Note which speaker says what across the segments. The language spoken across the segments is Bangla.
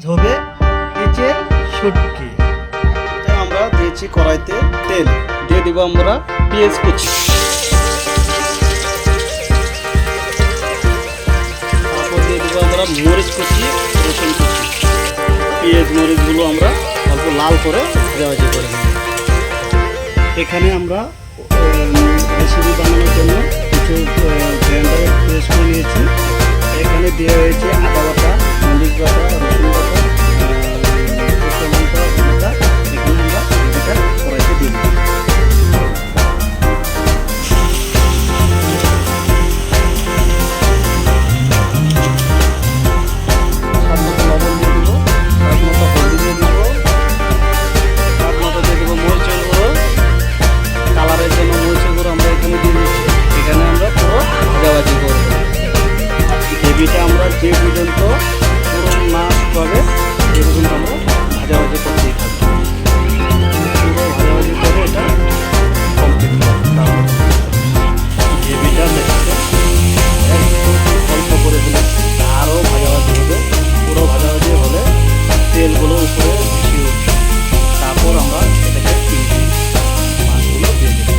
Speaker 1: হবে ইচের শুটকি।
Speaker 2: আমরা দিয়েছি কড়াইতে তেল, দিয়ে দিব আমরা পেঁয়াজ কুচি, তারপর দিয়ে দিব আমরা মরিচ কুচি, রসুন কুচি। পেঁয়াজ মরিচগুলো আমরা অল্প লাল করে ভাজাভাজি করে দেব। এখানে আমরা রেসিপি বানানোর জন্য কিছু ব্লেন্ডারে পেস্ট করে নিয়েছি। এখানে দেওয়া হয়েছে আদা বাটা, মরিচ বাটা, রসুন বাটা, শুকনো লঙ্কা বাটা। এখানে আমরা এটা কড়াইতে দিয়ে দেব। স্বাদ মতো লবণ দিয়ে দেবো, স্বাদ মতো হলদি দিয়ে দেবো, স্বাদ মতো দিয়ে দেবো মরিচের গুঁড়ো। কালারের জন্য মরিচের গুঁড়ো আমরা এখানে দিয়ে দিচ্ছি। এখানে আমরা পুরো ভাজাভাজি করব। গ্রেভিটা আমরা যে পর্যন্ত পুরো না হবে সে পর্যন্ত আমরা ভাজাভাজি করতেই থাকবো। পুরো ভাজাভাজি করে এটা কমপ্লিট করবো। তারপর গ্রেভিটা দেখতে অল্প করে দিলে আরও ভাজাভাজি হবে। পুরো ভাজাভাজি হলে তেলগুলো উপরে ভেসে উঠবে। তারপর আমরা এটাকে মাছগুলো দিয়ে দেবো।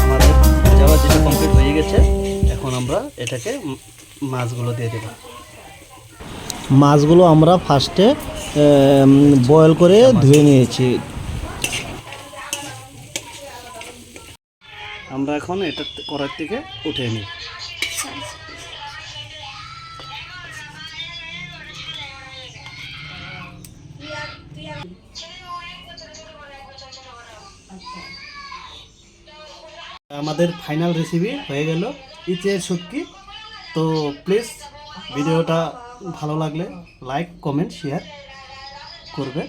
Speaker 2: আমাদের ভাজাভাজিটা কমপ্লিট হয়ে গেছে। এখন আমরা এটাকে মাছগুলো দিয়ে দেব। মাছগুলো আমরা ফার্স্টে বয়েল করে ধুয়ে নিয়েছি। আমরা এখন এটা কড়াই থেকে উঠে নিই। আমাদের ফাইনাল রেসিপি হয়ে গেল ইচের শুটকি। তো প্লিজ ভিডিওটা ভালো লাগলে লাইক, কমেন্ট, শেয়ার করবে।